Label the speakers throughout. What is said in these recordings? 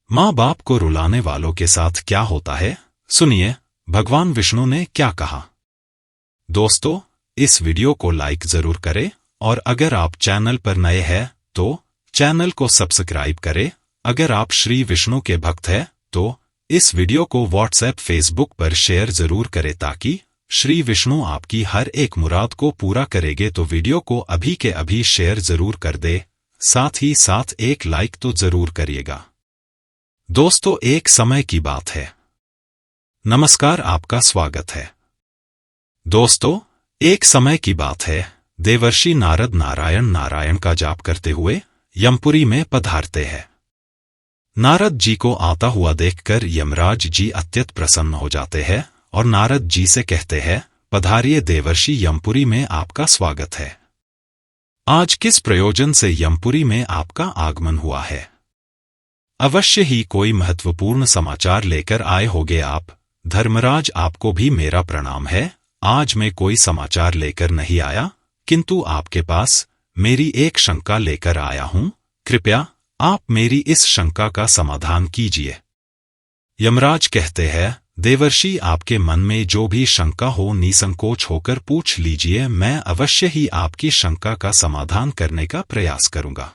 Speaker 1: माँ बाप को रुलाने वालों के साथ क्या होता है, सुनिए भगवान विष्णु ने क्या कहा। दोस्तों, इस वीडियो को लाइक जरूर करें और अगर आप चैनल पर नए हैं तो चैनल को सब्सक्राइब करें। अगर आप श्री विष्णु के भक्त हैं तो इस वीडियो को व्हाट्सएप फेसबुक पर शेयर जरूर करें ताकि श्री विष्णु आपकी हर एक मुराद को पूरा करेंगे। तो वीडियो को अभी के अभी शेयर जरूर कर दे, साथ ही साथ एक लाइक तो जरूर करिएगा। दोस्तों, एक समय की बात है। नमस्कार, आपका स्वागत है। दोस्तों, एक समय की बात है, देवर्षि नारद नारायण नारायण का जाप करते हुए यमपुरी में पधारते हैं। नारद जी को आता हुआ देखकर यमराज जी अत्यंत प्रसन्न हो जाते हैं और नारद जी से कहते हैं, पधारिए देवर्षि, यमपुरी में आपका स्वागत है। आज किस प्रयोजन से यमपुरी में आपका आगमन हुआ है? अवश्य ही कोई महत्वपूर्ण समाचार लेकर आए होंगे आप। धर्मराज, आपको भी मेरा प्रणाम है। आज मैं कोई समाचार लेकर नहीं आया, किंतु आपके पास मेरी एक शंका लेकर आया हूं। कृपया आप मेरी इस शंका का समाधान कीजिए। यमराज कहते हैं, देवर्षि, आपके मन में जो भी शंका हो निसंकोच होकर पूछ लीजिए, मैं अवश्य ही आपकी शंका का समाधान करने का प्रयास करूंगा।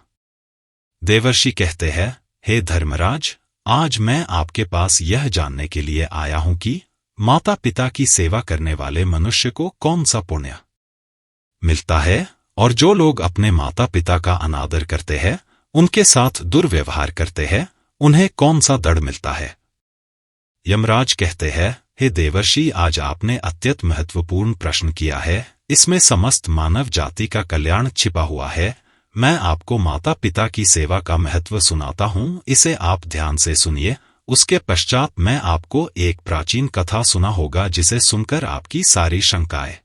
Speaker 1: देवर्षि कहते हैं, हे धर्मराज, आज मैं आपके पास यह जानने के लिए आया हूं कि माता पिता की सेवा करने वाले मनुष्य को कौन सा पुण्य मिलता है और जो लोग अपने माता पिता का अनादर करते हैं, उनके साथ दुर्व्यवहार करते हैं, उन्हें कौन सा दंड मिलता है? यमराज कहते हैं, हे देवर्षि, आज आपने अत्यंत महत्वपूर्ण प्रश्न किया है। इसमें समस्त मानव जाति का कल्याण छिपा हुआ है। मैं आपको माता पिता की सेवा का महत्व सुनाता हूं, इसे आप ध्यान से सुनिए। उसके पश्चात मैं आपको एक प्राचीन कथा सुना होगा जिसे सुनकर आपकी सारी शंकाएं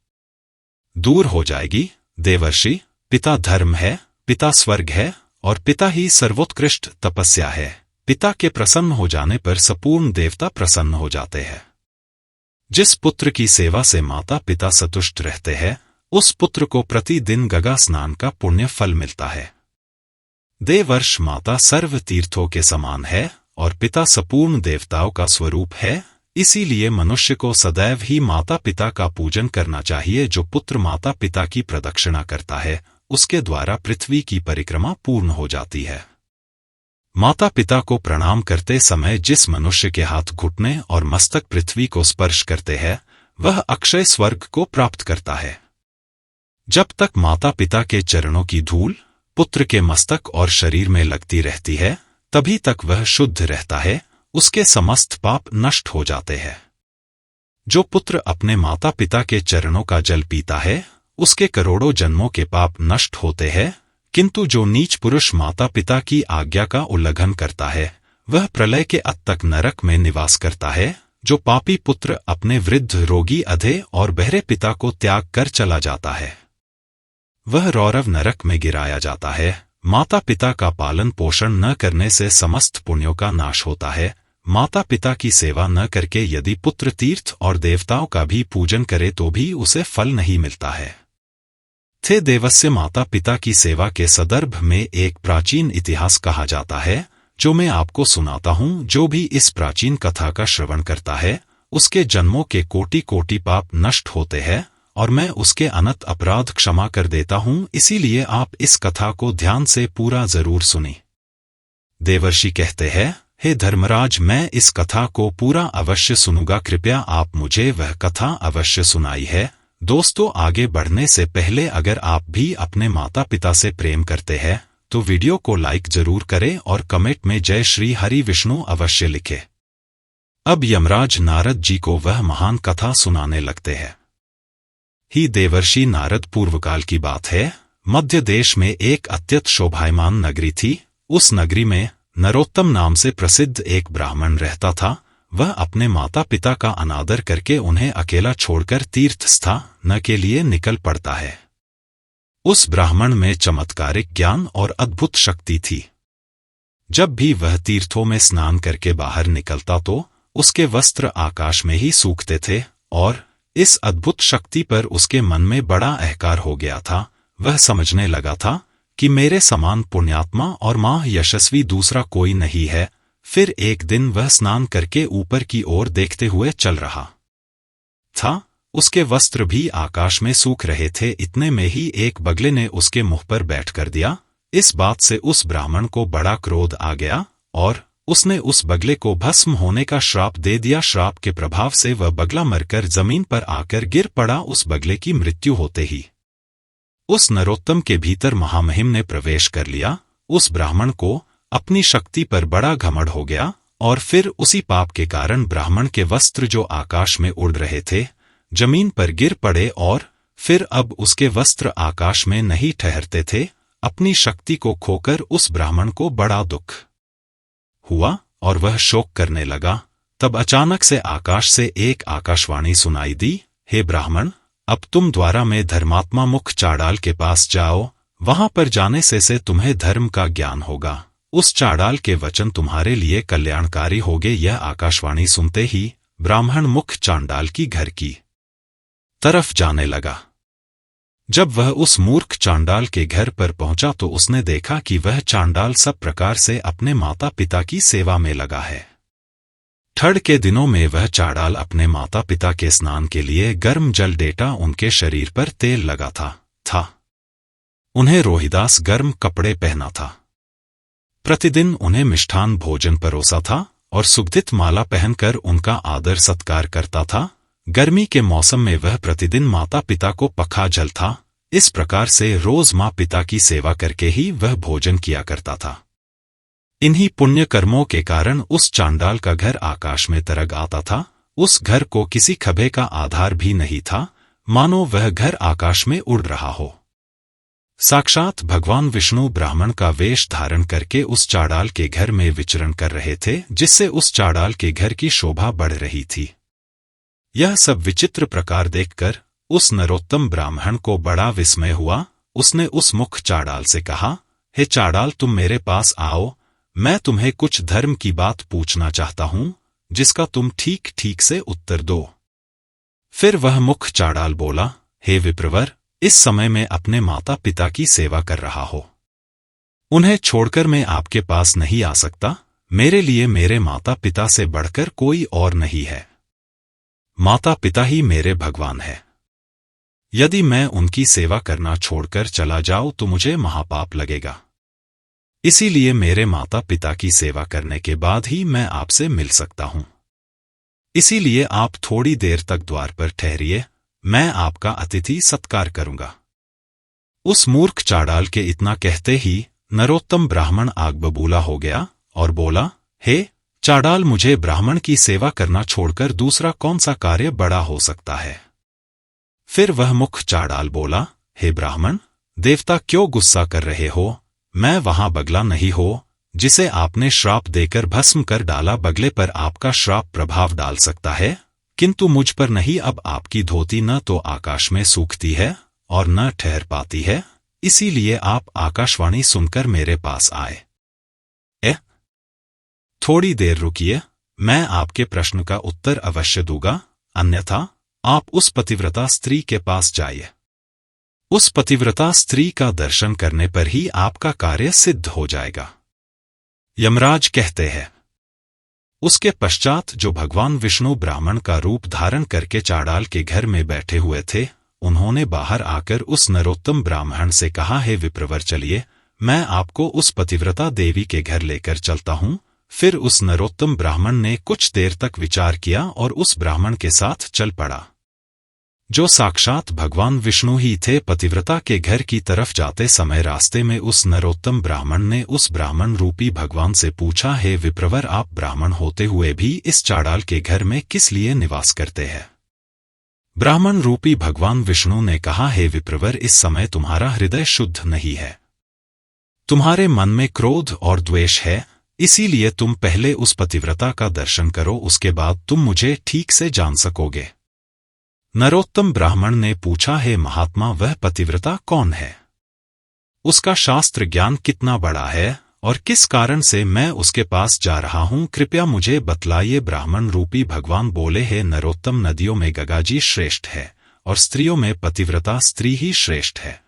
Speaker 1: दूर हो जाएगी। देवर्षि, पिता धर्म है, पिता स्वर्ग है और पिता ही सर्वोत्कृष्ट तपस्या है। पिता के प्रसन्न हो जाने पर संपूर्ण देवता प्रसन्न हो जाते हैं। जिस पुत्र की सेवा से माता पिता संतुष्ट रहते हैं, उस पुत्र को प्रतिदिन गंगा स्नान का पुण्य फल मिलता है। देवर्ष, माता सर्व तीर्थों के समान है और पिता संपूर्ण देवताओं का स्वरूप है। इसीलिए मनुष्य को सदैव ही माता पिता का पूजन करना चाहिए। जो पुत्र माता पिता की प्रदक्षिणा करता है, उसके द्वारा पृथ्वी की परिक्रमा पूर्ण हो जाती है। माता पिता को प्रणाम करते समय जिस मनुष्य के हाथ, घुटने और मस्तक पृथ्वी को स्पर्श करते हैं, वह अक्षय स्वर्ग को प्राप्त करता है। जब तक माता पिता के चरणों की धूल पुत्र के मस्तक और शरीर में लगती रहती है, तभी तक वह शुद्ध रहता है, उसके समस्त पाप नष्ट हो जाते हैं। जो पुत्र अपने माता पिता के चरणों का जल पीता है, उसके करोड़ों जन्मों के पाप नष्ट होते हैं। किंतु जो नीच पुरुष माता पिता की आज्ञा का उल्लंघन करता है, वह प्रलय के अंत तक नरक में निवास करता है। जो पापी पुत्र अपने वृद्ध, रोगी, अधे और बहरे पिता को त्याग कर चला जाता है, वह रौरव नरक में गिराया जाता है। माता पिता का पालन पोषण न करने से समस्त पुण्यों का नाश होता है। माता पिता की सेवा न करके यदि पुत्र तीर्थ और देवताओं का भी पूजन करे तो भी उसे फल नहीं मिलता है। थे देवस्य, माता पिता की सेवा के संदर्भ में एक प्राचीन इतिहास कहा जाता है, जो मैं आपको सुनाता हूं। जो भी इस प्राचीन कथा का श्रवण करता है, उसके जन्मों के कोटि कोटि पाप नष्ट होते हैं और मैं उसके अनंत अपराध क्षमा कर देता हूं। इसीलिए आप इस कथा को ध्यान से पूरा जरूर सुनी। देवर्षि कहते हैं, हे धर्मराज, मैं इस कथा को पूरा अवश्य सुनूंगा। कृपया आप मुझे वह कथा अवश्य सुनाई है। दोस्तों, आगे बढ़ने से पहले अगर आप भी अपने माता पिता से प्रेम करते हैं तो वीडियो को लाइक जरूर करें और कमेंट में जय श्री हरि विष्णु अवश्य लिखें। अब यमराज नारद जी को वह महान कथा सुनाने लगते हैं। ही देवर्षि नारद, पूर्वकाल की बात है। मध्य देश में एक अत्यंत शोभायमान नगरी थी। उस नगरी में नरोत्तम नाम से प्रसिद्ध एक ब्राह्मण रहता था। वह अपने माता पिता का अनादर करके उन्हें अकेला छोड़कर तीर्थ स्थान के लिए निकल पड़ता है। उस ब्राह्मण में चमत्कारिक ज्ञान और अद्भुत शक्ति थी। जब भी वह तीर्थों में स्नान करके बाहर निकलता तो उसके वस्त्र आकाश में ही सूखते थे और इस अद्भुत शक्ति पर उसके मन में बड़ा अहंकार हो गया था। वह समझने लगा था कि मेरे समान पुण्यात्मा और महायशस्वी दूसरा कोई नहीं है। फिर एक दिन वह स्नान करके ऊपर की ओर देखते हुए चल रहा था। उसके वस्त्र भी आकाश में सूख रहे थे। इतने में ही एक बगले ने उसके मुंह पर बैठ कर दिया। इस बात से उस ब्राह्मण को बड़ा क्रोध आ गया और उसने उस बगले को भस्म होने का श्राप दे दिया। श्राप के प्रभाव से वह बगला मरकर जमीन पर आकर गिर पड़ा। उस बगले की मृत्यु होते ही उस नरोत्तम के भीतर महामहिम ने प्रवेश कर लिया। उस ब्राह्मण को अपनी शक्ति पर बड़ा घमंड हो गया और फिर उसी पाप के कारण ब्राह्मण के वस्त्र जो आकाश में उड़ रहे थे जमीन पर गिर पड़े और फिर अब उसके वस्त्र आकाश में नहीं ठहरते थे। अपनी शक्ति को खोकर उस ब्राह्मण को बड़ा दुख हुआ और वह शोक करने लगा। तब अचानक से आकाश से एक आकाशवाणी सुनाई दी, हे ब्राह्मण, अब तुम द्वारा में धर्मात्मा मुख चाड़ाल के पास जाओ। वहां पर जाने से तुम्हें धर्म का ज्ञान होगा। उस चाड़ाल के वचन तुम्हारे लिए कल्याणकारी होंगे। यह आकाशवाणी सुनते ही ब्राह्मण मुख चांडाल की घर की तरफ जाने लगा। जब वह उस मूर्ख चांडाल के घर पर पहुंचा तो उसने देखा कि वह चांडाल सब प्रकार से अपने माता पिता की सेवा में लगा है। ठंड के दिनों में वह चांडाल अपने माता पिता के स्नान के लिए गर्म जल देता उनके शरीर पर तेल लगाता था। उन्हें रोहिदास गर्म कपड़े पहना था। प्रतिदिन उन्हें मिष्ठान भोजन परोसा था और सुगंधित माला पहनकर उनका आदर सत्कार करता था। गर्मी के मौसम में वह प्रतिदिन माता पिता को पखा जल था। इस प्रकार से रोज माँ पिता की सेवा करके ही वह भोजन किया करता था। इन्हीं पुण्य कर्मों के कारण उस चांडाल का घर आकाश में तरंग आता था। उस घर को किसी खंभे का आधार भी नहीं था, मानो वह घर आकाश में उड़ रहा हो। साक्षात भगवान विष्णु ब्राह्मण का वेश धारण करके उस चांडाल के घर में विचरण कर रहे थे, जिससे उस चांडाल के घर की शोभा बढ़ रही थी। यह सब विचित्र प्रकार देखकर उस नरोत्तम ब्राह्मण को बड़ा विस्मय हुआ। उसने उस मुख चांडाल से कहा, हे चांडाल, तुम मेरे पास आओ। मैं तुम्हें कुछ धर्म की बात पूछना चाहता हूं, जिसका तुम ठीक ठीक से उत्तर दो। फिर वह मुख चांडाल बोला, हे विप्रवर, इस समय मैं अपने माता पिता की सेवा कर रहा हो। उन्हें छोड़कर मैं आपके पास नहीं आ सकता। मेरे लिए मेरे माता पिता से बढ़कर कोई और नहीं है। माता पिता ही मेरे भगवान है। यदि मैं उनकी सेवा करना छोड़कर चला जाऊं तो मुझे महापाप लगेगा। इसीलिए मेरे माता पिता की सेवा करने के बाद ही मैं आपसे मिल सकता हूं। इसीलिए आप थोड़ी देर तक द्वार पर ठहरिए, मैं आपका अतिथि सत्कार करूंगा। उस मूर्ख चांडाल के इतना कहते ही नरोत्तम ब्राह्मण आग बबूला हो गया और बोला, हे चांडाल, मुझे ब्राह्मण की सेवा करना छोड़कर दूसरा कौन सा कार्य बड़ा हो सकता है। फिर वह मुख चांडाल बोला, हे ब्राह्मण, देवता क्यों गुस्सा कर रहे हो। मैं वहां बगला नहीं हो जिसे आपने श्राप देकर भस्म कर डाला। बगले पर आपका श्राप प्रभाव डाल सकता है, किंतु मुझ पर नहीं। अब आपकी धोती न तो आकाश में सूखती है और न ठहर पाती है, इसीलिए आप आकाशवाणी सुनकर मेरे पास आए। थोड़ी देर रुकिए, मैं आपके प्रश्न का उत्तर अवश्य दूंगा, अन्यथा आप उस पतिव्रता स्त्री के पास जाइए। उस पतिव्रता स्त्री का दर्शन करने पर ही आपका कार्य सिद्ध हो जाएगा। यमराज कहते हैं, उसके पश्चात जो भगवान विष्णु ब्राह्मण का रूप धारण करके चांडाल के घर में बैठे हुए थे, उन्होंने बाहर आकर उस नरोत्तम ब्राह्मण से कहा, हे विप्रवर, चलिए, मैं आपको उस पतिव्रता देवी के घर लेकर चलता हूं। फिर उस नरोत्तम ब्राह्मण ने कुछ देर तक विचार किया और उस ब्राह्मण के साथ चल पड़ा, जो साक्षात भगवान विष्णु ही थे। पतिव्रता के घर की तरफ जाते समय रास्ते में उस नरोत्तम ब्राह्मण ने उस ब्राह्मण रूपी भगवान से पूछा, हे विप्रवर, आप ब्राह्मण होते हुए भी इस चांडाल के घर में किस लिए निवास करते हैं। ब्राह्मण रूपी भगवान विष्णु ने कहा, हे विप्रवर, इस समय तुम्हारा हृदय शुद्ध नहीं है। तुम्हारे मन में क्रोध और द्वेष है, इसीलिए तुम पहले उस पतिव्रता का दर्शन करो, उसके बाद तुम मुझे ठीक से जान सकोगे। नरोत्तम ब्राह्मण ने पूछा, हे महात्मा, वह पतिव्रता कौन है। उसका शास्त्र ज्ञान कितना बड़ा है और किस कारण से मैं उसके पास जा रहा हूं, कृपया मुझे बतलाइए। ब्राह्मण रूपी भगवान बोले, हे नरोत्तम, नदियों में गंगाजी श्रेष्ठ है और स्त्रियों में पतिव्रता स्त्री ही श्रेष्ठ है।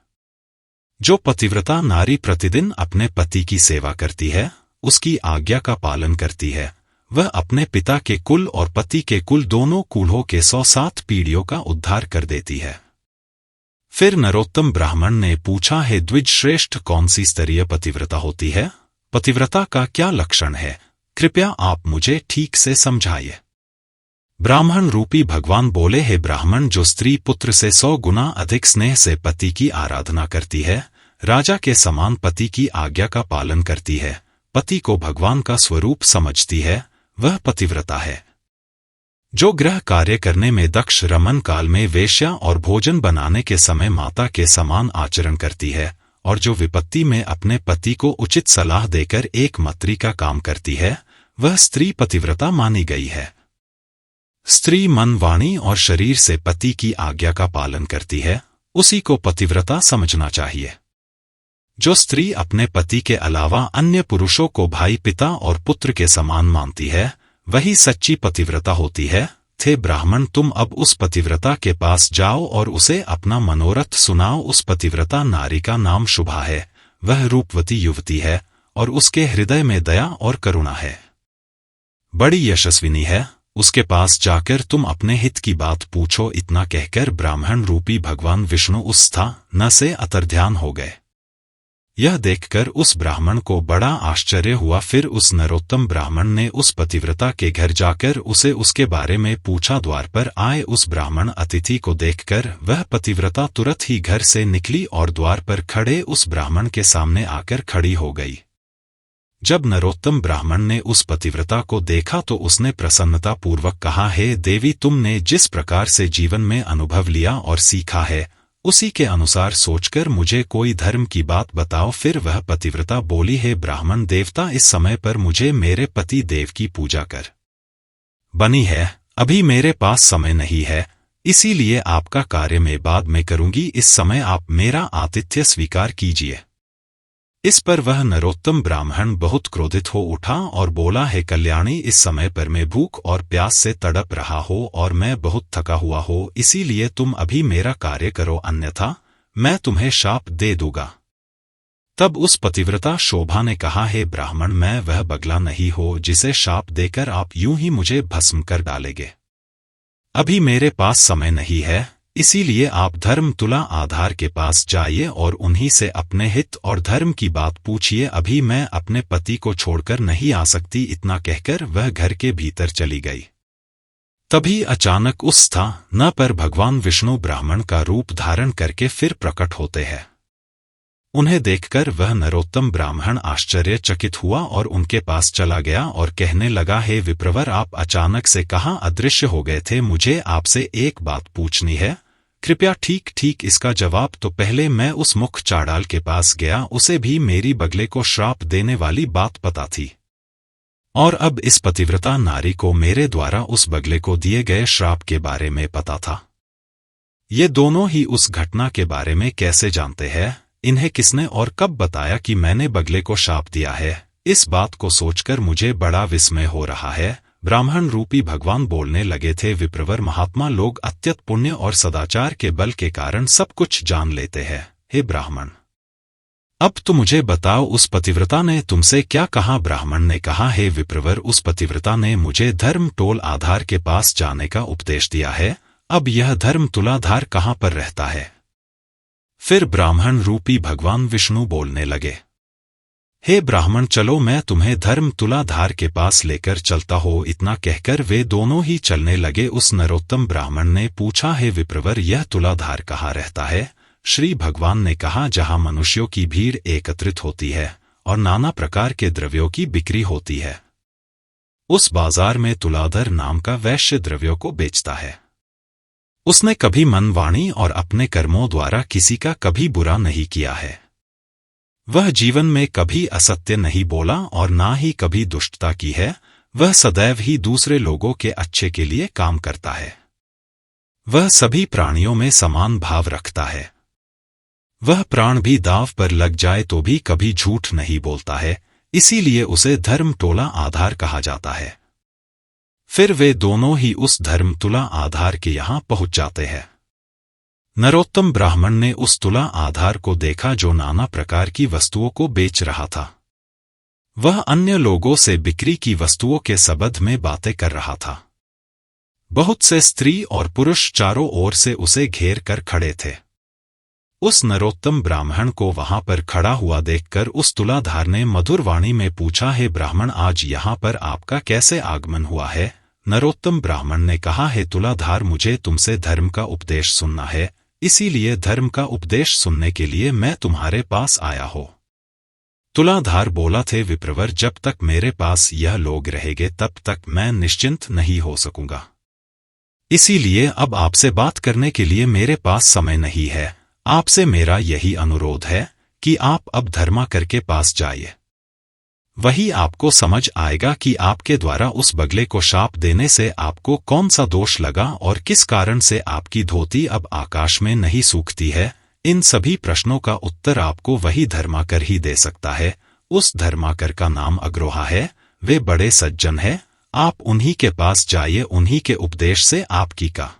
Speaker 1: जो पतिव्रता नारी प्रतिदिन अपने पति की सेवा करती है उसकी आज्ञा का पालन करती है, वह अपने पिता के कुल और पति के कुल दोनों कुलों के 107 पीढ़ियों का उद्धार कर देती है। फिर नरोत्तम ब्राह्मण ने पूछा, हे द्विज श्रेष्ठ, कौन सी स्तरीय पतिव्रता होती है? पतिव्रता का क्या लक्षण है? कृपया आप मुझे ठीक से समझाइए। ब्राह्मण रूपी भगवान बोले, हे ब्राह्मण, जो स्त्री पुत्र से 100 गुना अधिक स्नेह से पति की आराधना करती है, राजा के समान पति की आज्ञा का पालन करती है, पति को भगवान का स्वरूप समझती है, वह पतिव्रता है। जो गृह कार्य करने में दक्ष, रमन काल में वेश्या और भोजन बनाने के समय माता के समान आचरण करती है, और जो विपत्ति में अपने पति को उचित सलाह देकर एक मंत्री का काम करती है, वह स्त्री पतिव्रता मानी गई है। स्त्री मन, वाणी और शरीर से पति की आज्ञा का पालन करती है, उसी को पतिव्रता समझना चाहिए। जो स्त्री अपने पति के अलावा अन्य पुरुषों को भाई, पिता और पुत्र के समान मानती है, वही सच्ची पतिव्रता होती है। थे ब्राह्मण, तुम अब उस पतिव्रता के पास जाओ और उसे अपना मनोरथ सुनाओ। उस पतिव्रता नारी का नाम शुभा है, वह रूपवती युवती है और उसके हृदय में दया और करुणा है, बड़ी यशस्विनी है। उसके पास जाकर तुम अपने हित की बात पूछो। इतना कहकर ब्राह्मण रूपी भगवान विष्णु उस स्थान से अंतर्ध्यान हो गए। यह देखकर उस ब्राह्मण को बड़ा आश्चर्य हुआ। फिर उस नरोत्तम ब्राह्मण ने उस पतिव्रता के घर जाकर उसे उसके बारे में पूछा। द्वार पर आए उस ब्राह्मण अतिथि को देखकर वह पतिव्रता तुरंत ही घर से निकली और द्वार पर खड़े उस ब्राह्मण के सामने आकर खड़ी हो गई। जब नरोत्तम ब्राह्मण ने उस पतिव्रता को देखा तो उसने प्रसन्नता पूर्वक कहा, हे देवी, तुमने जिस प्रकार से जीवन में अनुभव लिया और सीखा है, उसी के अनुसार सोचकर मुझे कोई धर्म की बात बताओ। फिर वह पतिव्रता बोली, हे ब्राह्मण देवता, इस समय पर मुझे मेरे पति देव की पूजा कर बनी है, अभी मेरे पास समय नहीं है, इसीलिए आपका कार्य मैं बाद में करूंगी। इस समय आप मेरा आतिथ्य स्वीकार कीजिए। इस पर वह नरोत्तम ब्राह्मण बहुत क्रोधित हो उठा और बोला, हे कल्याणी, इस समय पर मैं भूख और प्यास से तड़प रहा हो और मैं बहुत थका हुआ हो, इसीलिए तुम अभी मेरा कार्य करो, अन्यथा मैं तुम्हें शाप दे दूंगा। तब उस पतिव्रता शोभा ने कहा, हे ब्राह्मण, मैं वह बगला नहीं हो जिसे शाप देकर आप यूं ही मुझे भस्म कर डालेंगे। अभी मेरे पास समय नहीं है, इसीलिए आप धर्म तुला आधार के पास जाइए और उन्हीं से अपने हित और धर्म की बात पूछिए। अभी मैं अपने पति को छोड़कर नहीं आ सकती। इतना कहकर वह घर के भीतर चली गई। तभी अचानक उस स्थान पर भगवान विष्णु ब्राह्मण का रूप धारण करके फिर प्रकट होते हैं। उन्हें देखकर वह नरोत्तम ब्राह्मण आश्चर्यचकित हुआ और उनके पास चला गया और कहने लगा, हे विप्रवर, आप अचानक से कहाँ अदृश्य हो गए थे? मुझे आपसे एक बात पूछनी है, कृपया ठीक ठीक इसका जवाब। तो पहले मैं उस मुख चाड़ाल के पास गया, उसे भी मेरी बगले को श्राप देने वाली बात पता थी, और अब इस पतिव्रता नारी को मेरे द्वारा उस बगले को दिए गए श्राप के बारे में पता था। ये दोनों ही उस घटना के बारे में कैसे जानते हैं? इन्हें किसने और कब बताया कि मैंने बगले को शाप दिया है? इस बात को सोचकर मुझे बड़ा विस्मय हो रहा है। ब्राह्मण रूपी भगवान बोलने लगे थे, विप्रवर, महात्मा लोग अत्यंत पुण्य और सदाचार के बल के कारण सब कुछ जान लेते हैं। हे ब्राह्मण, अब तो मुझे बताओ, उस पतिव्रता ने तुमसे क्या कहा? ब्राह्मण ने कहा, हे विप्रवर, उस पतिव्रता ने मुझे धर्म टोल आधार के पास जाने का उपदेश दिया है। अब यह धर्म तुलाधार कहाँ पर रहता है? फिर ब्राह्मण रूपी भगवान विष्णु बोलने लगे, हे ब्राह्मण, चलो मैं तुम्हें धर्म तुलाधार के पास लेकर चलता हो। इतना कहकर वे दोनों ही चलने लगे। उस नरोत्तम ब्राह्मण ने पूछा, हे विप्रवर, यह तुलाधार कहाँ रहता है? श्री भगवान ने कहा, जहाँ मनुष्यों की भीड़ एकत्रित होती है और नाना प्रकार के द्रव्यों की बिक्री होती है, उस बाजार में तुलाधर नाम का वैश्य द्रव्यों को बेचता है। उसने कभी मन, वाणी और अपने कर्मों द्वारा किसी का कभी बुरा नहीं किया है। वह जीवन में कभी असत्य नहीं बोला और ना ही कभी दुष्टता की है। वह सदैव ही दूसरे लोगों के अच्छे के लिए काम करता है। वह सभी प्राणियों में समान भाव रखता है। वह प्राण भी दांव पर लग जाए तो भी कभी झूठ नहीं बोलता है, इसीलिए उसे धर्म टोला आधार कहा जाता है। फिर वे दोनों ही उस धर्म तुला आधार के यहाँ पहुंच जाते हैं। नरोत्तम ब्राह्मण ने उस तुला आधार को देखा जो नाना प्रकार की वस्तुओं को बेच रहा था। वह अन्य लोगों से बिक्री की वस्तुओं के संबंध में बातें कर रहा था। बहुत से स्त्री और पुरुष चारों ओर से उसे घेर कर खड़े थे। उस नरोत्तम ब्राह्मण को वहां पर खड़ा हुआ देखकर उस तुलाधार ने मधुर वाणी में पूछा, हे ब्राह्मण, आज यहाँ पर आपका कैसे आगमन हुआ है? नरोत्तम ब्राह्मण ने कहा, हे तुलाधार, मुझे तुमसे धर्म का उपदेश सुनना है, इसीलिए धर्म का उपदेश सुनने के लिए मैं तुम्हारे पास आया हूं। तुलाधार बोला, थे विप्रवर, जब तक मेरे पास यह लोग रहेंगे तब तक मैं निश्चिंत नहीं हो सकूंगा। इसीलिए अब आपसे बात करने के लिए मेरे पास समय नहीं है। आपसे मेरा यही अनुरोध है कि आप अब धर्माकर के पास जाइए। वही आपको समझ आएगा कि आपके द्वारा उस बगले को शाप देने से आपको कौन सा दोष लगा और किस कारण से आपकी धोती अब आकाश में नहीं सूखती है। इन सभी प्रश्नों का उत्तर आपको वही धर्माकर ही दे सकता है। उस धर्माकर का नाम अग्रोहा है, वे बड़े सज्जन है। आप उन्हीं के पास जाइए, उन्हीं के उपदेश से आपकी का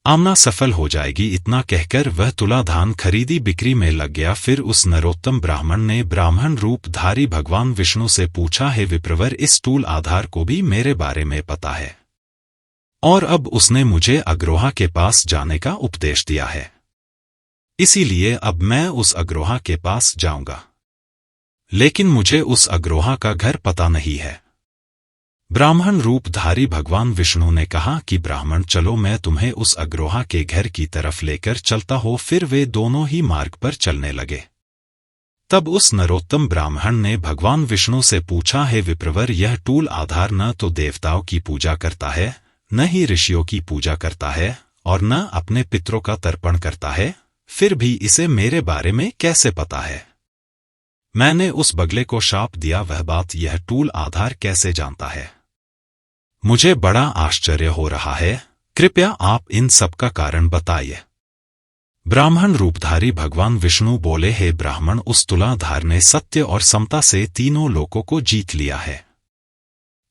Speaker 1: आमना सफल हो जाएगी। इतना कहकर वह तुलाधान खरीदी बिक्री में लग गया। फिर उस नरोत्तम ब्राह्मण ने ब्राह्मण रूपधारी भगवान विष्णु से पूछा, हे विप्रवर, इस टूल आधार को भी मेरे बारे में पता है और अब उसने मुझे अग्रोहा के पास जाने का उपदेश दिया है, इसीलिए अब मैं उस अग्रोहा के पास जाऊंगा, लेकिन मुझे उस अग्रोहा का घर पता नहीं है। ब्राह्मण रूपधारी भगवान विष्णु ने कहा कि ब्राह्मण, चलो मैं तुम्हें उस अग्रोहा के घर की तरफ लेकर चलता हूं। फिर वे दोनों ही मार्ग पर चलने लगे। तब उस नरोत्तम ब्राह्मण ने भगवान विष्णु से पूछा, हे विप्रवर, यह टूल आधार न तो देवताओं की पूजा करता है, न ही ऋषियों की पूजा करता है और न अपने पितरों का तर्पण करता है, फिर भी इसे मेरे बारे में कैसे पता है? मैंने उस बगले को शाप दिया, वह बात यह टूल आधार कैसे जानता है? मुझे बड़ा आश्चर्य हो रहा है। कृपया आप इन सब का कारण बताइए। ब्राह्मण रूपधारी भगवान विष्णु बोले, हे ब्राह्मण, उस तुलाधार ने सत्य और समता से तीनों लोकों को जीत लिया है।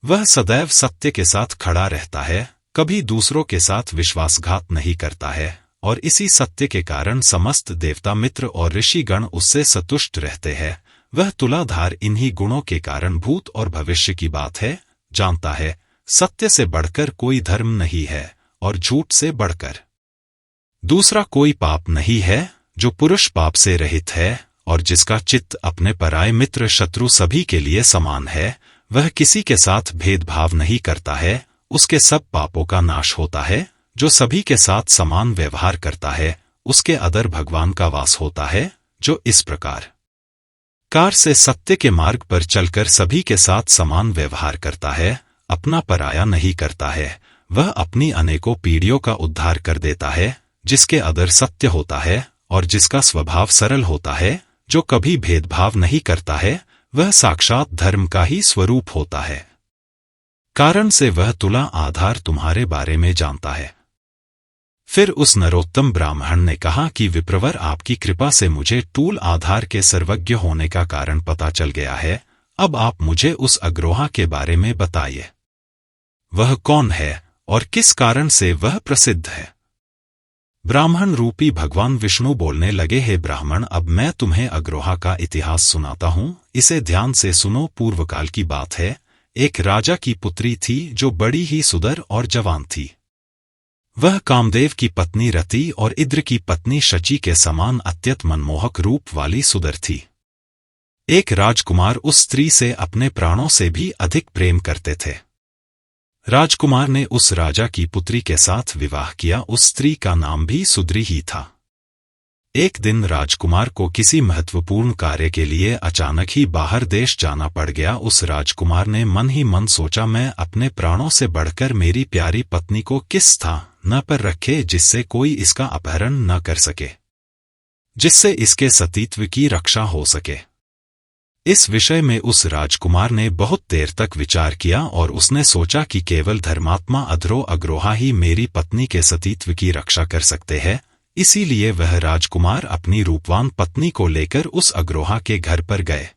Speaker 1: वह सदैव सत्य के साथ खड़ा रहता है, कभी दूसरों के साथ विश्वासघात नहीं करता है और इसी सत्य के कारण समस्त देवता मित्र और ऋषिगण उससे संतुष्ट रहते हैं। वह तुलाधार इन्हीं गुणों के कारण भूत और भविष्य की बात है जानता है। सत्य से बढ़कर कोई धर्म नहीं है और झूठ से बढ़कर दूसरा कोई पाप नहीं है। जो पुरुष पाप से रहित है और जिसका चित्त अपने पराये मित्र शत्रु सभी के लिए समान है, वह किसी के साथ भेदभाव नहीं करता है, उसके सब पापों का नाश होता है। जो सभी के साथ समान व्यवहार करता है, उसके अदर भगवान का वास होता है। जो इस प्रकार से सत्य के मार्ग पर चलकर सभी के साथ समान व्यवहार करता है, अपना पराया नहीं करता है, वह अपनी अनेकों पीढ़ियों का उद्धार कर देता है। जिसके अदर सत्य होता है और जिसका स्वभाव सरल होता है, जो कभी भेदभाव नहीं करता है, वह साक्षात धर्म का ही स्वरूप होता है। कारण से वह तुला आधार तुम्हारे बारे में जानता है। फिर उस नरोत्तम ब्राह्मण ने कहा कि विप्रवर, आपकी कृपा से मुझे टूल आधार के सर्वज्ञ होने का कारण पता चल गया है। अब आप मुझे उस अग्रोहा के बारे में बताइए। वह कौन है और किस कारण से वह प्रसिद्ध है? ब्राह्मण रूपी भगवान विष्णु बोलने लगे, हे ब्राह्मण, अब मैं तुम्हें अग्रोहा का इतिहास सुनाता हूं, इसे ध्यान से सुनो। पूर्वकाल की बात है। एक राजा की पुत्री थी जो बड़ी ही सुंदर और जवान थी। वह कामदेव की पत्नी रति और इंद्र की पत्नी शची के समान अत्यंत मनमोहक रूप वाली सुंदर थी। एक राजकुमार उस स्त्री से अपने प्राणों से भी अधिक प्रेम करते थे। राजकुमार ने उस राजा की पुत्री के साथ विवाह किया। उस स्त्री का नाम भी सुंदरी ही था। एक दिन राजकुमार को किसी महत्वपूर्ण कार्य के लिए अचानक ही बाहर देश जाना पड़ गया। उस राजकुमार ने मन ही मन सोचा, मैं अपने प्राणों से बढ़कर मेरी प्यारी पत्नी को किस स्थान पर रखे जिससे कोई इसका अपहरण न कर सके, जिससे इसके सतीत्व की रक्षा हो सके। इस विषय में उस राजकुमार ने बहुत देर तक विचार किया और उसने सोचा कि केवल धर्मात्मा अग्रोहा ही मेरी पत्नी के सतीत्व की रक्षा कर सकते हैं। इसीलिए वह राजकुमार अपनी रूपवान पत्नी को लेकर उस अग्रोहा के घर पर गए।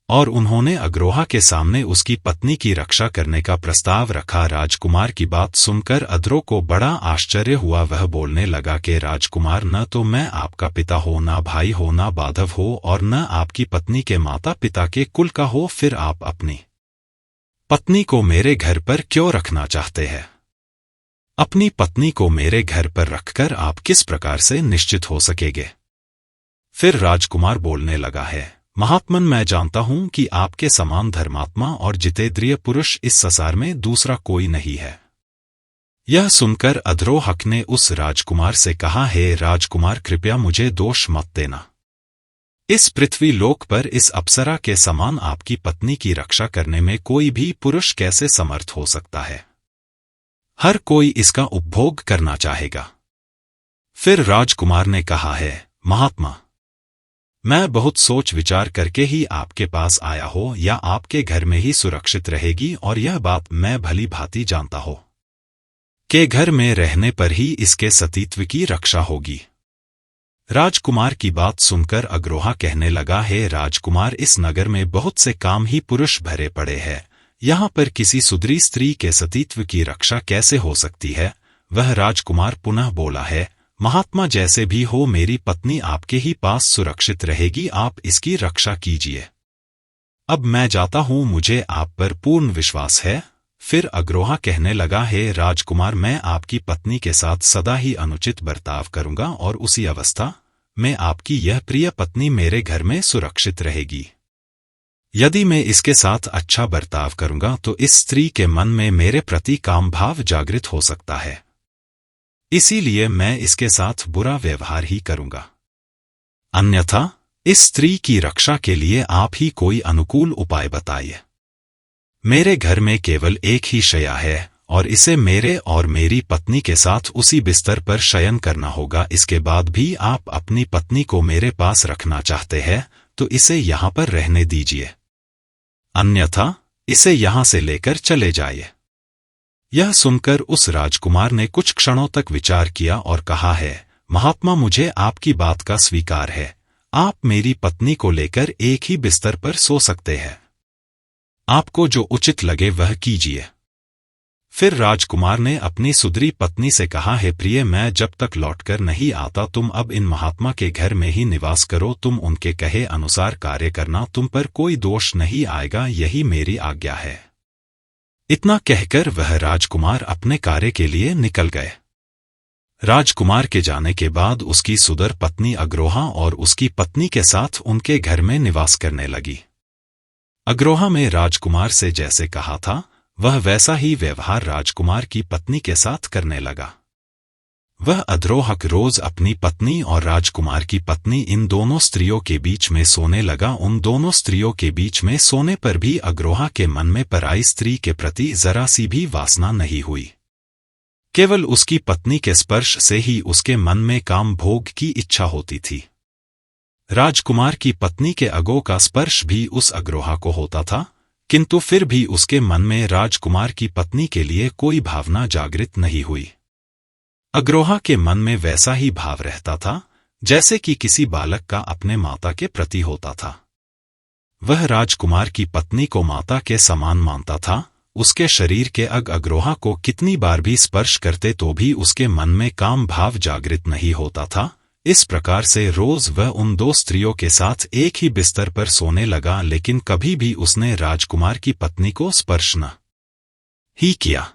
Speaker 1: और उन्होंने अग्रोहा के सामने उसकी पत्नी की रक्षा करने का प्रस्ताव रखा। राजकुमार की बात सुनकर अद्रो को बड़ा आश्चर्य हुआ। वह बोलने लगा कि राजकुमार, न तो मैं आपका पिता हो, न भाई हो, न बांधव हो, और न आपकी पत्नी के माता पिता के कुल का हो, फिर आप अपनी पत्नी को मेरे घर पर क्यों रखना चाहते हैं? अपनी पत्नी को मेरे घर पर रखकर आप किस प्रकार से निश्चित हो सकेंगे? फिर राजकुमार बोलने लगा है, महात्मन, मैं जानता हूं कि आपके समान धर्मात्मा और जितेंद्रिय पुरुष इस संसार में दूसरा कोई नहीं है। यह सुनकर अधरोहक ने उस राजकुमार से कहा, हे राजकुमार, कृपया मुझे दोष मत देना। इस पृथ्वी लोक पर इस अप्सरा के समान आपकी पत्नी की रक्षा करने में कोई भी पुरुष कैसे समर्थ हो सकता है? हर कोई इसका उपभोग करना चाहेगा। फिर राजकुमार ने कहा है, महात्मा, मैं बहुत सोच विचार करके ही आपके पास आया हो, या आपके घर में ही सुरक्षित रहेगी, और यह बात मैं भली भांति जानता हो कि घर में रहने पर ही इसके सतीत्व की रक्षा होगी। राजकुमार की बात सुनकर अग्रोहा कहने लगा, हे राजकुमार, इस नगर में बहुत से काम ही पुरुष भरे पड़े हैं, यहाँ पर किसी सुंदरी स्त्री के सतीत्व की रक्षा कैसे हो सकती है? वह राजकुमार पुनः बोला है, महात्मा, जैसे भी हो मेरी पत्नी आपके ही पास सुरक्षित रहेगी, आप इसकी रक्षा कीजिए। अब मैं जाता हूं, मुझे आप पर पूर्ण विश्वास है। फिर अग्रोहा कहने लगा, हे राजकुमार, मैं आपकी पत्नी के साथ सदा ही अनुचित बर्ताव करूंगा, और उसी अवस्था में आपकी यह प्रिय पत्नी मेरे घर में सुरक्षित रहेगी। यदि मैं इसके साथ अच्छा बर्ताव करूंगा तो इस स्त्री के मन में मेरे प्रति काम भाव जागृत हो सकता है, इसीलिए मैं इसके साथ बुरा व्यवहार ही करूंगा। अन्यथा इस स्त्री की रक्षा के लिए आप ही कोई अनुकूल उपाय बताइए। मेरे घर में केवल एक ही शैया है, और इसे मेरे और मेरी पत्नी के साथ उसी बिस्तर पर शयन करना होगा। इसके बाद भी आप अपनी पत्नी को मेरे पास रखना चाहते हैं तो इसे यहाँ पर रहने दीजिए, अन्यथा इसे यहाँ से लेकर चले जाइए। यह सुनकर उस राजकुमार ने कुछ क्षणों तक विचार किया और कहा है, महात्मा, मुझे आपकी बात का स्वीकार है। आप मेरी पत्नी को लेकर एक ही बिस्तर पर सो सकते हैं। आपको जो उचित लगे वह कीजिए। फिर राजकुमार ने अपनी सुंदरी पत्नी से कहा, है प्रिय, मैं जब तक लौटकर नहीं आता तुम अब इन महात्मा के घर में ही निवास करो। तुम उनके कहे अनुसार कार्य करना, तुम पर कोई दोष नहीं आएगा, यही मेरी आज्ञा है। इतना कहकर वह राजकुमार अपने कार्य के लिए निकल गए। राजकुमार के जाने के बाद उसकी सुंदर पत्नी अग्रोहा और उसकी पत्नी के साथ उनके घर में निवास करने लगी। अग्रोहा में राजकुमार से जैसे कहा था वह वैसा ही व्यवहार राजकुमार की पत्नी के साथ करने लगा। वह अधरोहक रोज अपनी पत्नी और राजकुमार की पत्नी इन दोनों स्त्रियों के बीच में सोने लगा। उन दोनों स्त्रियों के बीच में सोने पर भी अग्रोहा के मन में पराई स्त्री के प्रति जरा सी भी वासना नहीं हुई। केवल उसकी पत्नी के स्पर्श से ही उसके मन में काम भोग की इच्छा होती थी। राजकुमार की पत्नी के अगों का स्पर्श भी उस अग्रोहा को होता था, किंतु फिर भी उसके मन में राजकुमार की पत्नी के लिए कोई भावना जागृत नहीं हुई। अग्रोहा के मन में वैसा ही भाव रहता था जैसे कि किसी बालक का अपने माता के प्रति होता था। वह राजकुमार की पत्नी को माता के समान मानता था। उसके शरीर के अग्रोहा को कितनी बार भी स्पर्श करते तो भी उसके मन में काम भाव जागृत नहीं होता था। इस प्रकार से रोज वह उन दो स्त्रियों के साथ एक ही बिस्तर पर सोने लगा, लेकिन कभी भी उसने राजकुमार की पत्नी को स्पर्श न ही किया।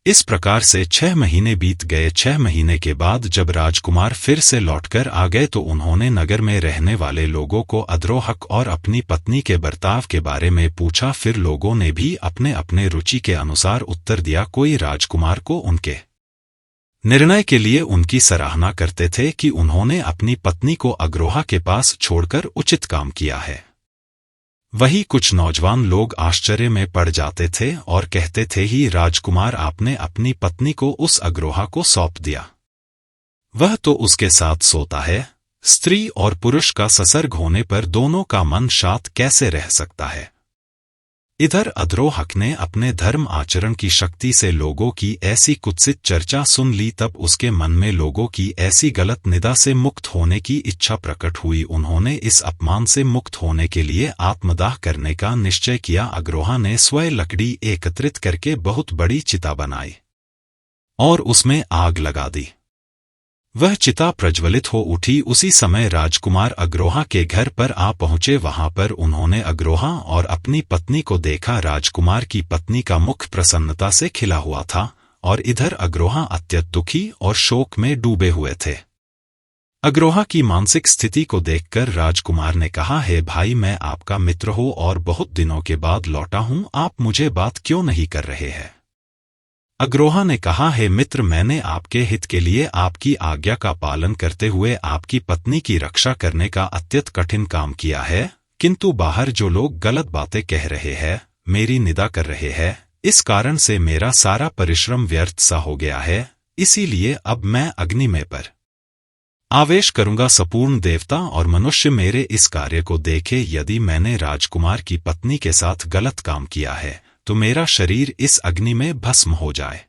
Speaker 1: इस प्रकार से 6 महीने बीत गए। 6 महीने के बाद जब राजकुमार फिर से लौटकर आ गए तो उन्होंने नगर में रहने वाले लोगों को अधरोहक और अपनी पत्नी के बर्ताव के बारे में पूछा। फिर लोगों ने भी अपने अपने रुचि के अनुसार उत्तर दिया। कोई राजकुमार को उनके निर्णय के लिए उनकी सराहना करते थे कि उन्होंने अपनी पत्नी को अग्रोहा के पास छोड़कर उचित काम किया है। वही कुछ नौजवान लोग आश्चर्य में पड़ जाते थे और कहते थे, ही राजकुमार, आपने अपनी पत्नी को उस अग्रोहा को सौंप दिया। वह तो उसके साथ सोता है। स्त्री और पुरुष का संसर्ग होने पर दोनों का मन शांत कैसे रह सकता है? इधर अद्रोहक ने अपने धर्म आचरण की शक्ति से लोगों की ऐसी कुत्सित चर्चा सुन ली, तब उसके मन में लोगों की ऐसी गलत निदा से मुक्त होने की इच्छा प्रकट हुई। उन्होंने इस अपमान से मुक्त होने के लिए आत्मदाह करने का निश्चय किया। अग्रोहा ने स्वयं लकड़ी एकत्रित करके बहुत बड़ी चिता बनाई और उसमें आग लगा दी। वह चिता प्रज्वलित हो उठी। उसी समय राजकुमार अग्रोहा के घर पर आ पहुंचे। वहां पर उन्होंने अग्रोहा और अपनी पत्नी को देखा। राजकुमार की पत्नी का मुख प्रसन्नता से खिला हुआ था और इधर अग्रोहा अत्यंत दुखी और शोक में डूबे हुए थे। अग्रोहा की मानसिक स्थिति को देखकर राजकुमार ने कहा, हे भाई, मैं आपका मित्र हूं और बहुत दिनों के बाद लौटा हूं, आप मुझे बात क्यों नहीं कर रहे हैं? अग्रोहा ने कहा, हे मित्र, मैंने आपके हित के लिए आपकी आज्ञा का पालन करते हुए आपकी पत्नी की रक्षा करने का अत्यंत कठिन काम किया है, किंतु बाहर जो लोग गलत बातें कह रहे हैं, मेरी निंदा कर रहे हैं, इस कारण से मेरा सारा परिश्रम व्यर्थ सा हो गया है। इसीलिए अब मैं अग्नि में पर आवेश करूंगा। संपूर्ण देवता और मनुष्य मेरे इस कार्य को देखे। यदि मैंने राजकुमार की पत्नी के साथ गलत काम किया है तो मेरा शरीर इस अग्नि में भस्म हो जाए।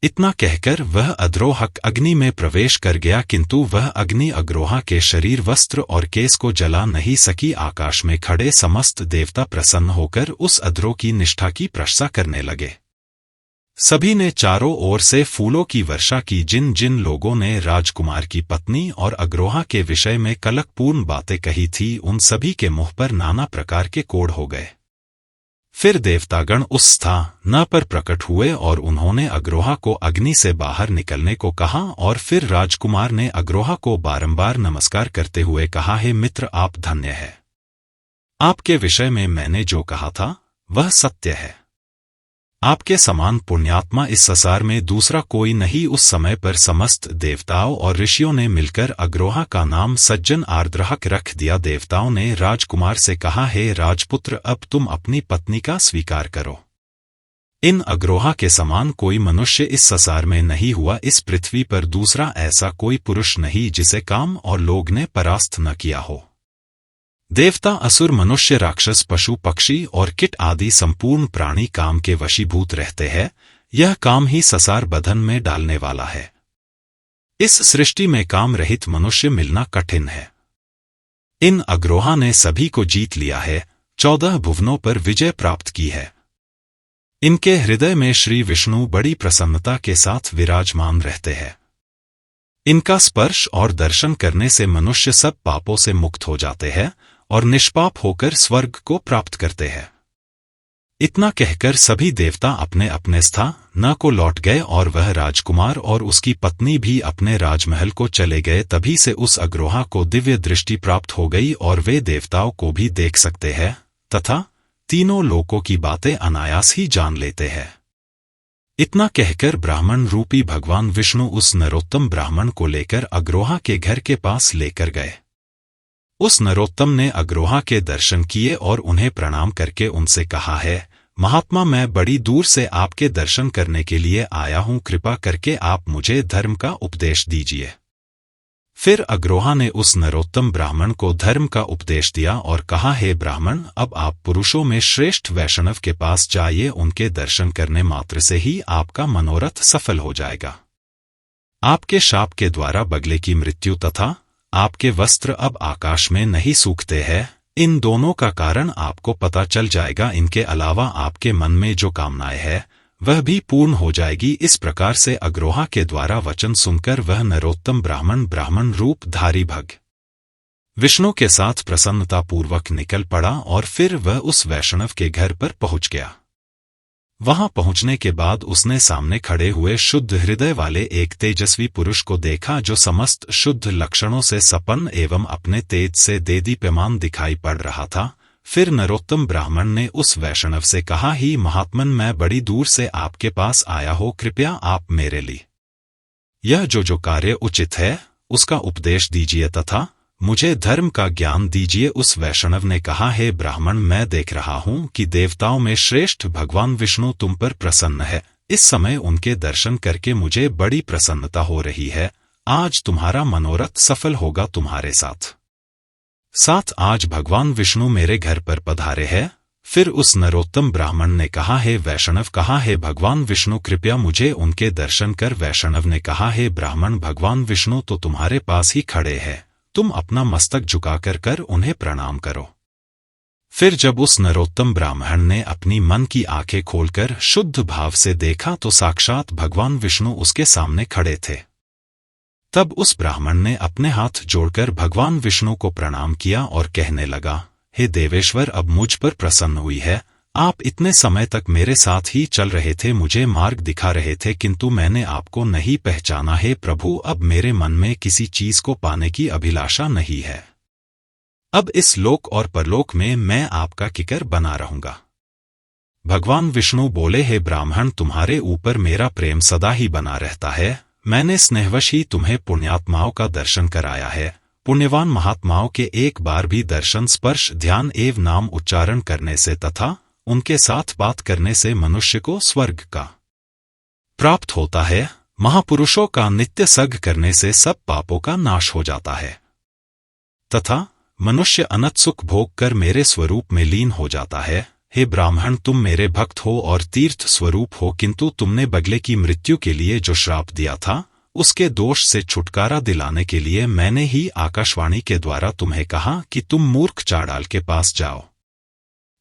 Speaker 1: इतना कहकर वह अद्रोहक अग्नि में प्रवेश कर गया, किंतु वह अग्नि अग्रोहा के शरीर, वस्त्र और केस को जला नहीं सकी। आकाश में खड़े समस्त देवता प्रसन्न होकर उस अद्रोह की निष्ठा की प्रशंसा करने लगे। सभी ने चारों ओर से फूलों की वर्षा की। जिन जिन लोगों ने राजकुमार की पत्नी और अग्रोहा के विषय में कलंकपूर्ण बातें कही थी, उन सभी के मुंह पर नाना प्रकार के कोढ़ हो गए। फिर देवतागण उस स्थान पर प्रकट हुए और उन्होंने अग्रोहा को अग्नि से बाहर निकलने को कहा। और फिर राजकुमार ने अग्रोहा को बारंबार नमस्कार करते हुए कहा, हे मित्र, आप धन्य है। आपके विषय में मैंने जो कहा था वह सत्य है। आपके समान पुण्यात्मा इस संसार में दूसरा कोई नहीं। उस समय पर समस्त देवताओं और ऋषियों ने मिलकर अग्रोहा का नाम सज्जन आर्द्रहक रख दिया। देवताओं ने राजकुमार से कहा, हे राजपुत्र, अब तुम अपनी पत्नी का स्वीकार करो। इन अग्रोहा के समान कोई मनुष्य इस संसार में नहीं हुआ। इस पृथ्वी पर दूसरा ऐसा कोई पुरुष नहीं जिसे काम और लोग ने परास्त न किया हो। देवता, असुर, मनुष्य, राक्षस, पशु, पक्षी और कीट आदि संपूर्ण प्राणी काम के वशीभूत रहते हैं। यह काम ही संसार बंधन में डालने वाला है। इस सृष्टि में काम रहित मनुष्य मिलना कठिन है। इन अग्रोहा ने सभी को जीत लिया है, 14 भुवनों पर विजय प्राप्त की है। इनके हृदय में श्री विष्णु बड़ी प्रसन्नता के साथ विराजमान रहते हैं। इनका स्पर्श और दर्शन करने से मनुष्य सब पापों से मुक्त हो जाते हैं और निष्पाप होकर स्वर्ग को प्राप्त करते हैं। इतना कहकर सभी देवता अपने अपने स्थान को लौट गए और वह राजकुमार और उसकी पत्नी भी अपने राजमहल को चले गए। तभी से उस अग्रोहा को दिव्य दृष्टि प्राप्त हो गई और वे देवताओं को भी देख सकते हैं तथा तीनों लोकों की बातें अनायास ही जान लेते हैं। इतना कहकर ब्राह्मण रूपी भगवान विष्णु उस नरोत्तम ब्राह्मण को लेकर अग्रोहा के घर के पास लेकर गए। उस नरोत्तम ने अग्रोहा के दर्शन किए और उन्हें प्रणाम करके उनसे कहा, है महात्मा, मैं बड़ी दूर से आपके दर्शन करने के लिए आया हूं, कृपा करके आप मुझे धर्म का उपदेश दीजिए। फिर अग्रोहा ने उस नरोत्तम ब्राह्मण को धर्म का उपदेश दिया और कहा, हे ब्राह्मण, अब आप पुरुषों में श्रेष्ठ वैष्णव के पास जाइए। उनके दर्शन करने मात्र से ही आपका मनोरथ सफल हो जाएगा। आपके शाप के द्वारा बगले की मृत्यु तथा आपके वस्त्र अब आकाश में नहीं सूखते हैं, इन दोनों का कारण आपको पता चल जाएगा। इनके अलावा आपके मन में जो कामनाएं है वह भी पूर्ण हो जाएगी। इस प्रकार से अग्रोहा के द्वारा वचन सुनकर वह नरोत्तम ब्राह्मण रूप धारी भग विष्णु के साथ प्रसन्नतापूर्वक निकल पड़ा और फिर वह उस वैष्णव के घर पर पहुंच गया। वहां पहुंचने के बाद उसने सामने खड़े हुए शुद्ध हृदय वाले एक तेजस्वी पुरुष को देखा, जो समस्त शुद्ध लक्षणों से संपन्न एवं अपने तेज से देदीप्यमान दिखाई पड़ रहा था। फिर नरोत्तम ब्राह्मण ने उस वैष्णव से कहा, ही महात्मन, मैं बड़ी दूर से आपके पास आया हो, कृपया आप मेरे लिए यह जो कार्य उचित है उसका उपदेश दीजिए तथा मुझे धर्म का ज्ञान दीजिए। उस वैष्णव ने कहा, हे ब्राह्मण, मैं देख रहा हूं कि देवताओं में श्रेष्ठ भगवान विष्णु तुम पर प्रसन्न है। इस समय उनके दर्शन करके मुझे बड़ी प्रसन्नता हो रही है। आज तुम्हारा मनोरथ सफल होगा। तुम्हारे साथ आज भगवान विष्णु मेरे घर पर पधारे हैं। फिर उस नरोत्तम ब्राह्मण ने कहा, हे वैष्णव, कहा है भगवान विष्णु, कृपया मुझे उनके दर्शन कर। वैष्णव ने कहा, हे ब्राह्मण, भगवान विष्णु तो तुम्हारे पास ही खड़े हैं, तुम अपना मस्तक झुकाकर कर उन्हें प्रणाम करो। फिर जब उस नरोत्तम ब्राह्मण ने अपनी मन की आंखें खोलकर शुद्ध भाव से देखा तो साक्षात भगवान विष्णु उसके सामने खड़े थे। तब उस ब्राह्मण ने अपने हाथ जोड़कर भगवान विष्णु को प्रणाम किया और कहने लगा, हे देवेश्वर, अब मुझ पर प्रसन्न हुई है। आप इतने समय तक मेरे साथ ही चल रहे थे, मुझे मार्ग दिखा रहे थे, किंतु मैंने आपको नहीं पहचाना। हे प्रभु, अब मेरे मन में किसी चीज को पाने की अभिलाषा नहीं है। अब इस लोक और परलोक में मैं आपका किकर बना रहूंगा। भगवान विष्णु बोले, हे ब्राह्मण, तुम्हारे ऊपर मेरा प्रेम सदा ही बना रहता है। मैंने स्नेहवश ही तुम्हें पुण्यात्माओं का दर्शन कराया है। पुण्यवान महात्माओं के एक बार भी दर्शन, स्पर्श, ध्यान एवं नाम उच्चारण करने से तथा उनके साथ बात करने से मनुष्य को स्वर्ग का प्राप्त होता है। महापुरुषों का नित्य संग करने से सब पापों का नाश हो जाता है तथा मनुष्य अनंत सुख भोग कर मेरे स्वरूप में लीन हो जाता है। हे ब्राह्मण, तुम मेरे भक्त हो और तीर्थ स्वरूप हो, किंतु तुमने बगले की मृत्यु के लिए जो श्राप दिया था, उसके दोष से छुटकारा दिलाने के लिए मैंने ही आकाशवाणी के द्वारा तुम्हें कहा कि तुम मूर्ख चांडाल के पास जाओ।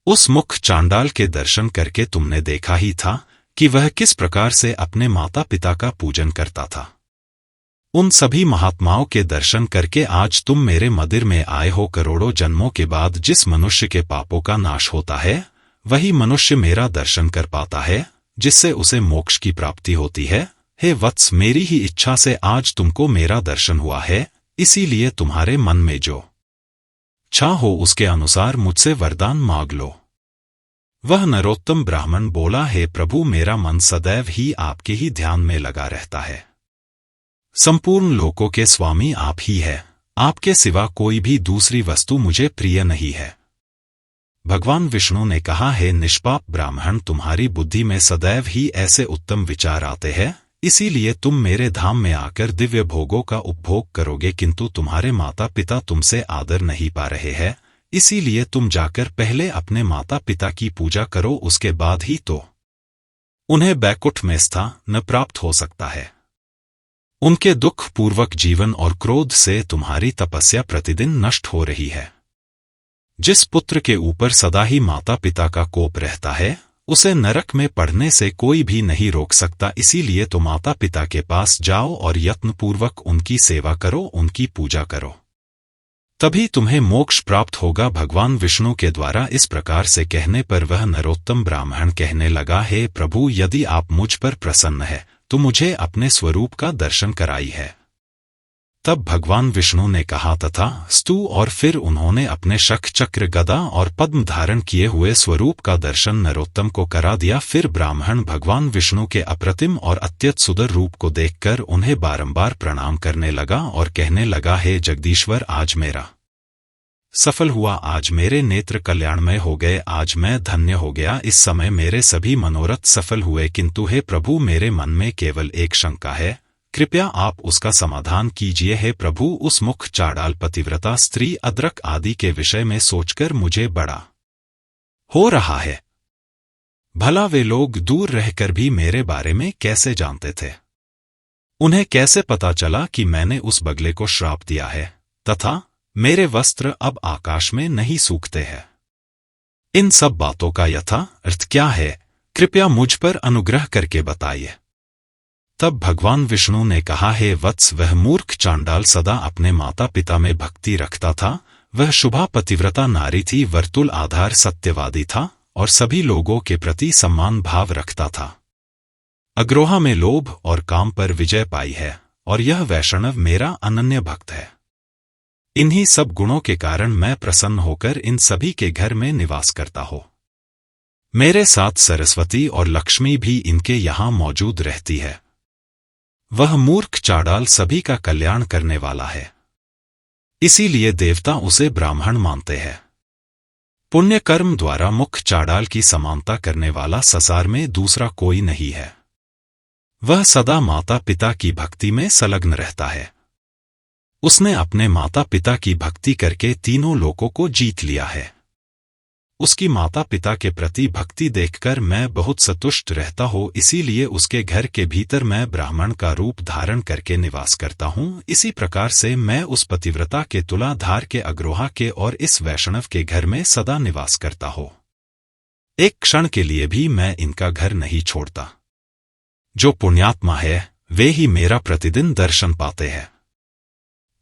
Speaker 1: उस मुख चांडाल के दर्शन करके तुमने देखा ही था कि वह किस प्रकार से अपने माता पिता का पूजन करता था। उन सभी महात्माओं के दर्शन करके आज तुम मेरे मंदिर में आए हो। करोड़ों जन्मों के बाद जिस मनुष्य के पापों का नाश होता है, वही मनुष्य मेरा दर्शन कर पाता है, जिससे उसे मोक्ष की प्राप्ति होती है। हे वत्स, मेरी ही इच्छा से आज तुमको मेरा दर्शन हुआ है, इसीलिए तुम्हारे मन में जो इच्छा हो उसके अनुसार मुझसे वरदान मांग लो। वह नरोत्तम ब्राह्मण बोला, हे प्रभु, मेरा मन सदैव ही आपके ही ध्यान में लगा रहता है। संपूर्ण लोकों के स्वामी आप ही है, आपके सिवा कोई भी दूसरी वस्तु मुझे प्रिय नहीं है। भगवान विष्णु ने कहा, हे निष्पाप ब्राह्मण, तुम्हारी बुद्धि में सदैव ही ऐसे उत्तम विचार आते हैं, इसीलिए तुम मेरे धाम में आकर दिव्य भोगों का उपभोग करोगे, किंतु तुम्हारे माता पिता तुमसे आदर नहीं पा रहे हैं, इसीलिए तुम जाकर पहले अपने माता पिता की पूजा करो, उसके बाद ही तो उन्हें बैकुंठ में स्थान प्राप्त हो सकता है। उनके दुख पूर्वक जीवन और क्रोध से तुम्हारी तपस्या प्रतिदिन नष्ट हो रही है। जिस पुत्र के ऊपर सदा ही माता पिता का कोप रहता है, उसे नरक में पड़ने से कोई भी नहीं रोक सकता। इसीलिए तो माता पिता के पास जाओ और यत्नपूर्वक उनकी सेवा करो, उनकी पूजा करो, तभी तुम्हें मोक्ष प्राप्त होगा। भगवान विष्णु के द्वारा इस प्रकार से कहने पर वह नरोत्तम ब्राह्मण कहने लगा, हे प्रभु, यदि आप मुझ पर प्रसन्न है तो मुझे अपने स्वरूप का दर्शन कराई है। तब भगवान विष्णु ने कहा तथा स्तु, और फिर उन्होंने अपने शंख, चक्र, गदा और पद्म धारण किए हुए स्वरूप का दर्शन नरोत्तम को करा दिया। फिर ब्राह्मण भगवान विष्णु के अप्रतिम और अत्यंत सुंदर रूप को देखकर उन्हें बारंबार प्रणाम करने लगा और कहने लगा, हे जगदीश्वर, आज मेरा सफल हुआ, आज मेरे नेत्र कल्याणमय हो गए, आज मैं धन्य हो गया। इस समय मेरे सभी मनोरथ सफल हुए, किंतु हे प्रभु, मेरे मन में केवल एक शंका है, कृपया आप उसका समाधान कीजिए। हे प्रभु, उस मुख चांडाल पतिव्रता स्त्री अदरक आदि के विषय में सोचकर मुझे बड़ा हो रहा है। भला वे लोग दूर रहकर भी मेरे बारे में कैसे जानते थे? उन्हें कैसे पता चला कि मैंने उस बगले को श्राप दिया है तथा मेरे वस्त्र अब आकाश में नहीं सूखते हैं? इन सब बातों का यथार्थ क्या है, कृपया मुझ पर अनुग्रह करके बताइए। तब भगवान विष्णु ने कहा, हे वत्स, वह मूर्ख चांडाल सदा अपने माता पिता में भक्ति रखता था। वह शुभा पतिव्रता नारी थी, वर्तुल आधार सत्यवादी था और सभी लोगों के प्रति सम्मान भाव रखता था। अग्रोहा में लोभ और काम पर विजय पाई है और यह वैष्णव मेरा अनन्य भक्त है। इन्हीं सब गुणों के कारण मैं प्रसन्न होकर इन सभी के घर में निवास करता हूं। मेरे साथ सरस्वती और लक्ष्मी भी इनके यहां मौजूद रहती है। वह मूर्ख चांडाल सभी का कल्याण करने वाला है, इसीलिए देवता उसे ब्राह्मण मानते हैं। पुण्य कर्म द्वारा मुख चांडाल की समानता करने वाला संसार में दूसरा कोई नहीं है। वह सदा माता पिता की भक्ति में संलग्न रहता है। उसने अपने माता पिता की भक्ति करके तीनों लोकों को जीत लिया है। उसकी माता पिता के प्रति भक्ति देखकर मैं बहुत संतुष्ट रहता हूँ, इसीलिए उसके घर के भीतर मैं ब्राह्मण का रूप धारण करके निवास करता हूँ। इसी प्रकार से मैं उस पतिव्रता के तुलाधार के अग्रोहा के और इस वैष्णव के घर में सदा निवास करता हूँ। एक क्षण के लिए भी मैं इनका घर नहीं छोड़ता। जो पुण्यात्मा है वे ही मेरा प्रतिदिन दर्शन पाते हैं।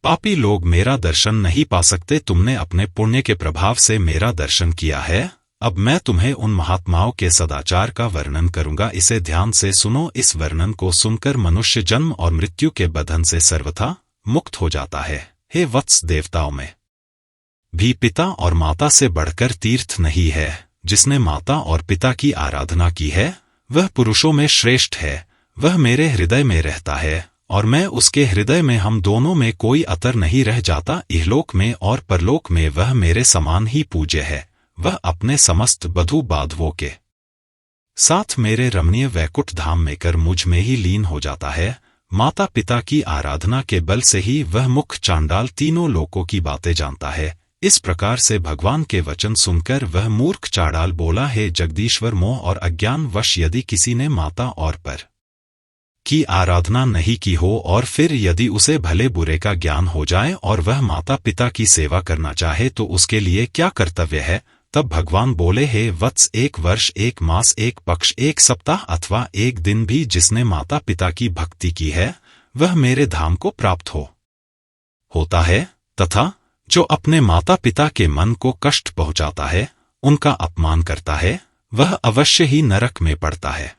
Speaker 1: पापी लोग मेरा दर्शन नहीं पा सकते। तुमने अपने पुण्य के प्रभाव से मेरा दर्शन किया है। अब मैं तुम्हें उन महात्माओं के सदाचार का वर्णन करूंगा। इसे ध्यान से सुनो। इस वर्णन को सुनकर मनुष्य जन्म और मृत्यु के बंधन से सर्वथा मुक्त हो जाता है। हे वत्स, देवताओं में भी पिता और माता से बढ़कर तीर्थ नहीं है। जिसने माता और पिता की आराधना की है वह पुरुषों में श्रेष्ठ है। वह मेरे हृदय में रहता है और मैं उसके हृदय में। हम दोनों में कोई अंतर नहीं रह जाता। इहलोक में और परलोक में वह मेरे समान ही पूज्य है। वह अपने समस्त बधू बांधवों के साथ मेरे रमणीय वैकुंठ धाम में कर मुझ में ही लीन हो जाता है। माता पिता की आराधना के बल से ही वह मुख चांडाल तीनों लोकों की बातें जानता है। इस प्रकार से भगवान के वचन सुनकर वह मूर्ख चांडाल बोला, हे जगदीश्वर, मोह और अज्ञान वश यदि किसी ने माता और पर की आराधना नहीं की हो और फिर यदि उसे भले बुरे का ज्ञान हो जाए और वह माता पिता की सेवा करना चाहे तो उसके लिए क्या कर्तव्य है? तब भगवान बोले, हे वत्स, 1 वर्ष 1 मास 1 पक्ष 1 सप्ताह अथवा 1 दिन भी जिसने माता पिता की भक्ति की है वह मेरे धाम को प्राप्त होता है। तथा जो अपने माता पिता के मन को कष्ट पहुंचाता है, उनका अपमान करता है, वह अवश्य ही नरक में पड़ता है।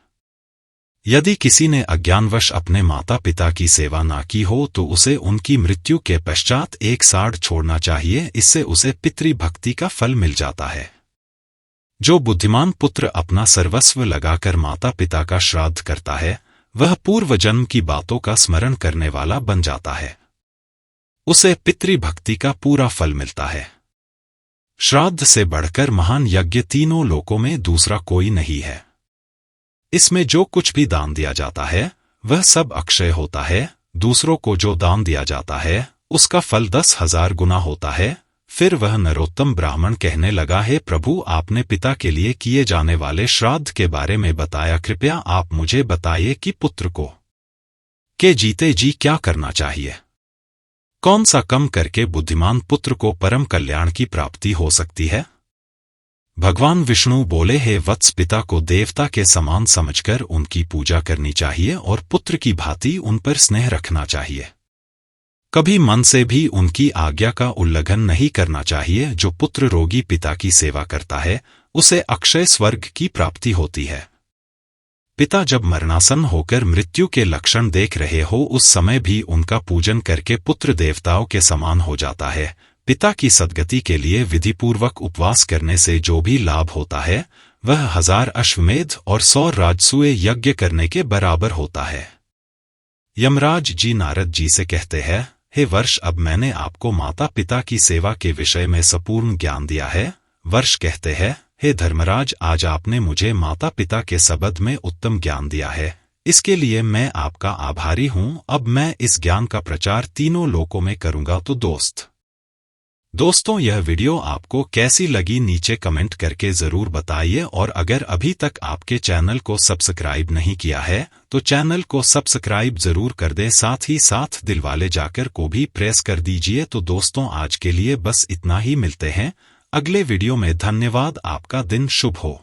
Speaker 1: यदि किसी ने अज्ञानवश अपने माता पिता की सेवा ना की हो तो उसे उनकी मृत्यु के पश्चात एक साढ़ छोड़ना चाहिए। इससे उसे पितृभक्ति का फल मिल जाता है। जो बुद्धिमान पुत्र अपना सर्वस्व लगाकर माता पिता का श्राद्ध करता है वह पूर्व जन्म की बातों का स्मरण करने वाला बन जाता है। उसे पितृभक्ति का पूरा फल मिलता है। श्राद्ध से बढ़कर महान यज्ञ तीनों लोकों में दूसरा कोई नहीं है। इसमें जो कुछ भी दान दिया जाता है वह सब अक्षय होता है। दूसरों को जो दान दिया जाता है उसका फल 10,000 गुना होता है। फिर वह नरोत्तम ब्राह्मण कहने लगा, हे प्रभु, आपने पिता के लिए किए जाने वाले श्राद्ध के बारे में बताया, कृपया आप मुझे बताइए कि पुत्र को के जीते जी क्या करना चाहिए। कौन सा कम करके बुद्धिमान पुत्र को परम कल्याण की प्राप्ति हो सकती है? भगवान विष्णु बोले, हे वत्स, पिता को देवता के समान समझकर उनकी पूजा करनी चाहिए और पुत्र की भांति उन पर स्नेह रखना चाहिए। कभी मन से भी उनकी आज्ञा का उल्लंघन नहीं करना चाहिए। जो पुत्र रोगी पिता की सेवा करता है उसे अक्षय स्वर्ग की प्राप्ति होती है। पिता जब मरणासन होकर मृत्यु के लक्षण देख रहे हो उस समय भी उनका पूजन करके पुत्र देवताओं के समान हो जाता है। पिता की सद्गति के लिए विधिपूर्वक उपवास करने से जो भी लाभ होता है वह 1000 अश्वमेध और 100 राजसूय यज्ञ करने के बराबर होता है। यमराज जी नारद जी से कहते हैं, हे वर्ष, अब मैंने आपको माता पिता की सेवा के विषय में संपूर्ण ज्ञान दिया है। वर्ष कहते हैं, हे धर्मराज, आज आपने मुझे माता पिता के संबंध में उत्तम ज्ञान दिया है, इसके लिए मैं आपका आभारी हूं। अब मैं इस ज्ञान का प्रचार तीनों लोकों में करूंगा। तो दोस्तों यह वीडियो आपको कैसी लगी नीचे कमेंट करके जरूर बताइए और अगर अभी तक आपके चैनल को सब्सक्राइब नहीं किया है तो चैनल को सब्सक्राइब जरूर कर दें। साथ ही साथ दिलवाले जाकर को भी प्रेस कर दीजिए। तो दोस्तों आज के लिए बस इतना ही। मिलते हैं अगले वीडियो में। धन्यवाद। आपका दिन शुभ हो।